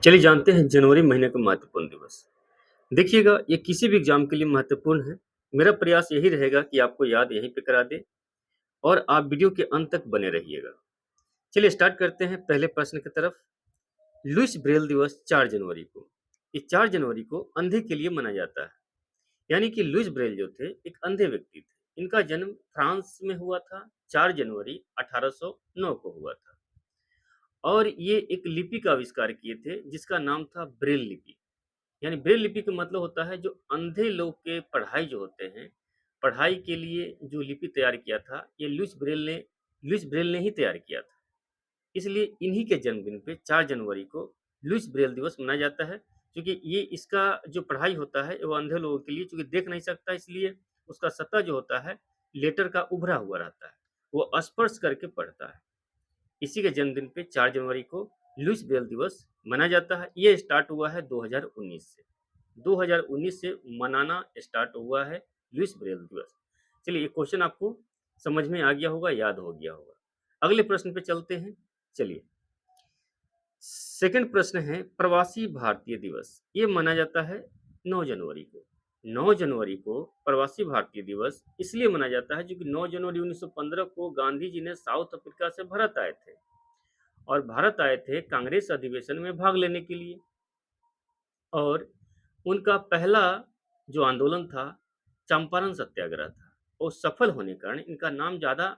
चलिए जानते हैं जनवरी महीने का महत्वपूर्ण दिवस। देखिएगा ये किसी भी एग्ज़ाम के लिए महत्वपूर्ण है। मेरा प्रयास यही रहेगा कि आपको याद यहीं पे करा दें और आप वीडियो के अंत तक बने रहिएगा। चलिए स्टार्ट करते हैं पहले प्रश्न की तरफ। लुईस ब्रेल दिवस 4 जनवरी को। ये 4 जनवरी को अंधे के लिए मनाया जाता है। यानी कि लुईस ब्रेल जो थे एक अंधे व्यक्ति थे। इनका जन्म फ्रांस में हुआ था 4 जनवरी 1809 को हुआ था। और ये एक लिपि का आविष्कार किए थे जिसका नाम था ब्रेल लिपि। यानी ब्रेल लिपि का मतलब होता है जो अंधे लोग के पढ़ाई जो होते हैं, पढ़ाई के लिए जो लिपि तैयार किया था, ये लुईस ब्रेल ने ही तैयार किया था। इसलिए इन्हीं के जन्मदिन पे 4 जनवरी को लुईस ब्रेल दिवस मनाया जाता है, क्योंकि ये इसका जो पढ़ाई होता है वो अंधे लोगों के लिए चूँकि देख नहीं सकता इसलिए उसका सतह जो होता है लेटर का उभरा हुआ रहता है, वो स्पर्श करके पढ़ता है। इसी के जन्मदिन पे 4 जनवरी को लुईस ब्रेल दिवस मनाया जाता है। ये स्टार्ट हुआ है 2019 से। 2019 से मनाना स्टार्ट हुआ है लुईस ब्रेल दिवस। चलिए ये क्वेश्चन आपको समझ में आ गया होगा, याद हो गया होगा। अगले प्रश्न पे चलते हैं। चलिए सेकंड प्रश्न है प्रवासी भारतीय दिवस। ये मनाया जाता है 9 जनवरी को। 9 जनवरी को प्रवासी भारतीय दिवस इसलिए मनाया जाता है क्योंकि 9 जनवरी 1915 को गांधी जी ने साउथ अफ्रीका से भारत आए थे और भारत आए थे कांग्रेस अधिवेशन में भाग लेने के लिए। और उनका पहला जो आंदोलन था चंपारण सत्याग्रह था। और सफल होने के कारण इनका नाम ज़्यादा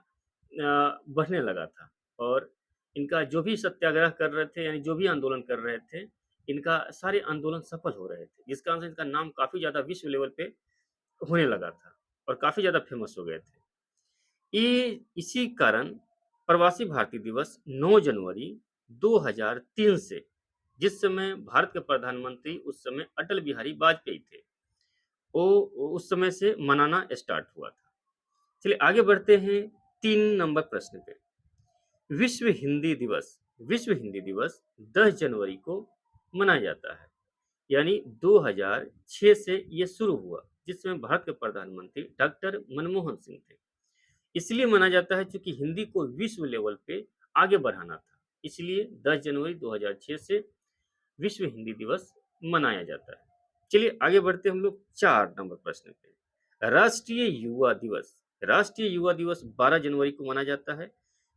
बढ़ने लगा था। और इनका जो भी सत्याग्रह कर रहे थे यानी जो भी आंदोलन कर रहे थे, इनका सारे आंदोलन सफल हो रहे थे, जिस कारण से इनका नाम काफ़ी ज़्यादा विश्व लेवल पे होने लगा था और काफ़ी ज़्यादा फेमस हो गए थे। ये इसी कारण प्रवासी भारतीय दिवस 9 जनवरी 2003 से, जिस समय भारत के प्रधानमंत्री उस समय अटल बिहारी वाजपेयी थे, वो उस समय से मनाना स्टार्ट हुआ था। चलिए आगे बढ़ते हैं 3 नंबर प्रश्न पे। विश्व हिंदी दिवस। विश्व हिंदी दिवस 10 जनवरी को मनाया जाता है। यानी 2006 से ये शुरू हुआ, जिस समय भारत के प्रधानमंत्री डॉक्टर मनमोहन सिंह थे। इसलिए मनाया जाता है क्योंकि हिंदी को विश्व लेवल पे आगे बढ़ाना था। इसलिए 10 जनवरी 2006 से विश्व हिंदी दिवस मनाया जाता है। चलिए आगे बढ़ते हम लोग 4 नंबर प्रश्न पे। राष्ट्रीय युवा दिवस। राष्ट्रीय युवा दिवस 12 जनवरी को मनाया जाता है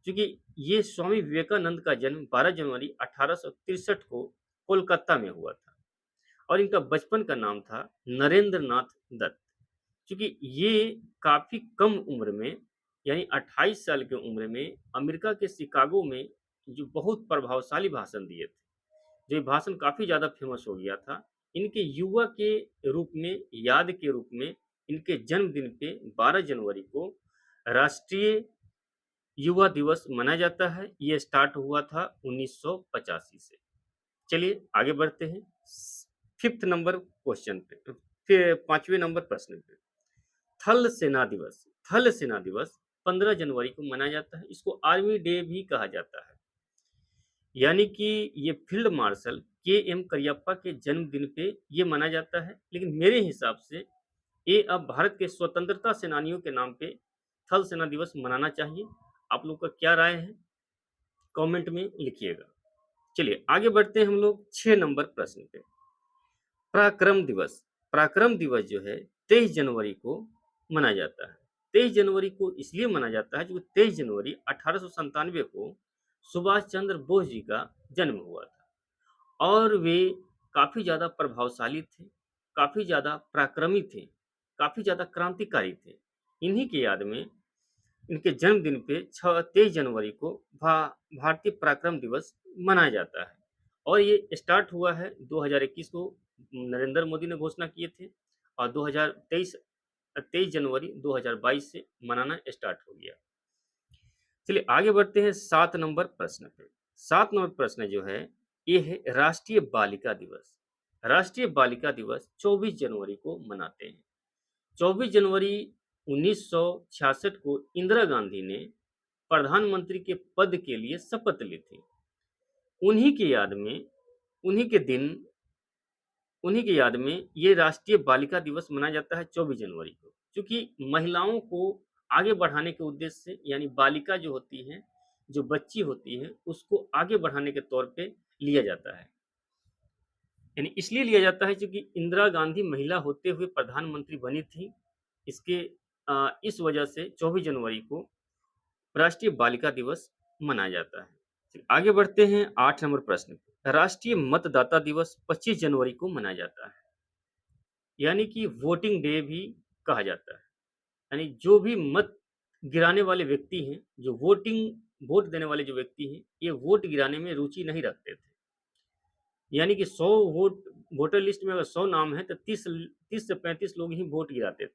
क्योंकि ये स्वामी विवेकानंद का जन्म 12 जनवरी 1863 को कोलकाता में हुआ था और इनका बचपन का नाम था नरेंद्र नाथ दत्त। क्योंकि ये काफ़ी कम उम्र में यानी 28 साल की उम्र में अमेरिका के शिकागो में जो बहुत प्रभावशाली भाषण दिए थे, जो ये भाषण काफ़ी ज़्यादा फेमस हो गया था। इनके युवा के रूप में, याद के रूप में इनके जन्मदिन पे 12 जनवरी को राष्ट्रीय युवा दिवस मनाया जाता है। ये स्टार्ट हुआ था 1985 से। चलिए आगे बढ़ते हैं 5th नंबर क्वेश्चन पे, फिर 5वें नंबर प्रश्न पे। थल सेना दिवस। थल सेना दिवस 15 जनवरी को मनाया जाता है। इसको आर्मी डे भी कहा जाता है। यानी कि ये फील्ड मार्शल के एम करियप्पा के जन्मदिन पे ये मनाया जाता है। लेकिन मेरे हिसाब से ये अब भारत के स्वतंत्रता सेनानियों के नाम पे थल सेना दिवस मनाना चाहिए। आप लोग का क्या राय है कमेंट में लिखिएगा। चलिए आगे बढ़ते हैं हम लोग 6 नंबर प्रश्न पे। पराक्रम दिवस। पराक्रम दिवस जो है 23 जनवरी को मनाया जाता है। 23 जनवरी को इसलिए मनाया जाता है क्योंकि 23 जनवरी 1897 को सुभाष चंद्र बोस जी का जन्म हुआ था और वे काफ़ी ज़्यादा प्रभावशाली थे, काफ़ी ज़्यादा पराक्रमी थे, काफ़ी ज़्यादा क्रांतिकारी थे। इन्हीं की याद में इनके जन्मदिन पे 23 जनवरी को भारतीय पराक्रम दिवस मनाया जाता है और ये स्टार्ट हुआ है 2021 को नरेंद्र मोदी ने घोषणा किए थे और 23 जनवरी 2022 से मनाना स्टार्ट हो गया। चलिए आगे बढ़ते हैं 7 नंबर प्रश्न पे। 7 नंबर प्रश्न जो है ये है राष्ट्रीय बालिका दिवस। राष्ट्रीय बालिका दिवस 24 जनवरी को मनाते हैं। 24 जनवरी 1966 को इंदिरा गांधी ने प्रधानमंत्री के पद के लिए शपथ ली थी। उन्हीं की याद में उन्हीं के दिन उन्हीं की याद में ये राष्ट्रीय बालिका दिवस मनाया जाता है 24 जनवरी को, क्योंकि महिलाओं को आगे बढ़ाने के उद्देश्य से यानी बालिका जो होती हैं, जो बच्ची होती हैं, उसको आगे बढ़ाने के तौर पे लिया जाता है। यानी इसलिए लिया जाता है क्योंकि इंदिरा गांधी महिला होते हुए प्रधानमंत्री बनी थी। इसके इस वजह से 24 जनवरी को राष्ट्रीय बालिका दिवस मनाया जाता है। फिर आगे बढ़ते हैं 8 नंबर प्रश्न पे। राष्ट्रीय मतदाता दिवस 25 जनवरी को मनाया जाता है, यानी कि वोटिंग डे भी कहा जाता है। यानी जो भी मत गिराने वाले व्यक्ति हैं, जो वोट देने वाले जो व्यक्ति हैं, ये वोट गिराने में रुचि नहीं रखते थे। यानी कि 100 वोटर लिस्ट में अगर 100 नाम है तो 30 से 35 लोग ही वोट गिराते थे।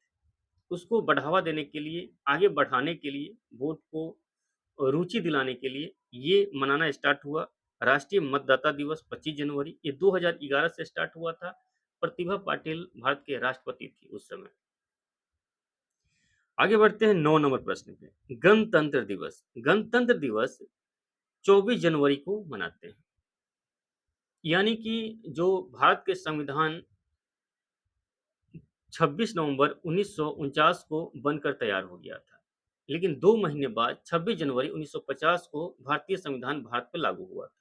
उसको बढ़ावा देने के लिए, आगे बढ़ाने के लिए, वोट को रुचि दिलाने के लिए ये मनाना स्टार्ट हुआ। राष्ट्रीय मतदाता दिवस 25 जनवरी ये 2011 से स्टार्ट हुआ था। प्रतिभा पाटिल भारत के राष्ट्रपति थी उस समय। आगे बढ़ते हैं 9 नंबर प्रश्न पे। गणतंत्र दिवस 24 जनवरी को मनाते हैं। यानी कि जो भारत के संविधान 26 नवंबर 1949 को बनकर तैयार हो गया था, लेकिन 2 महीने बाद 26 जनवरी 1950 को भारतीय संविधान भारत पर लागू हुआ था।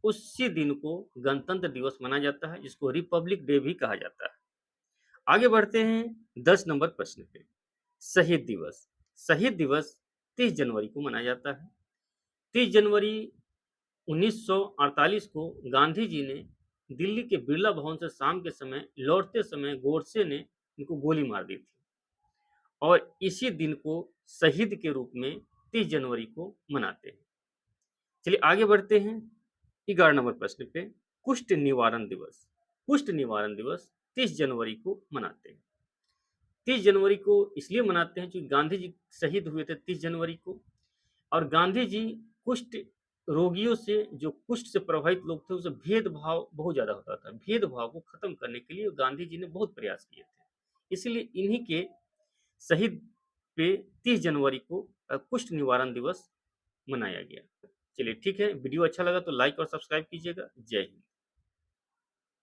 उसी दिन को गणतंत्र दिवस मनाया जाता है, जिसको रिपब्लिक डे भी कहा जाता है। आगे बढ़ते हैं 10 नंबर प्रश्न पे। शहीद दिवस। शहीद दिवस 30 जनवरी को मनाया जाता है। 30 जनवरी 1948 को गांधी जी ने दिल्ली के बिरला भवन से शाम के समय लौटते समय गोडसे ने इनको गोली मार दी थी, और इसी दिन को शहीद के रूप में 30 जनवरी को मनाते हैं। चलिए आगे बढ़ते हैं 11 नंबर प्रश्न पे। कुष्ठ निवारण दिवस। कुष्ठ निवारण दिवस 30 जनवरी को मनाते हैं। 30 जनवरी को इसलिए मनाते हैं क्योंकि गांधी जी शहीद हुए थे 30 जनवरी को, और गांधी जी कुष्ठ रोगियों से, जो कुष्ठ से प्रभावित लोग थे, उससे भेदभाव बहुत ज़्यादा होता था। भेदभाव को खत्म करने के लिए गांधी जी ने बहुत प्रयास किए थे। इसलिए इन्हीं के शहीद पे 30 जनवरी को कुष्ठ निवारण दिवस मनाया गया। चलिए ठीक है, वीडियो अच्छा लगा तो लाइक और सब्सक्राइब कीजिएगा। जय हिंद।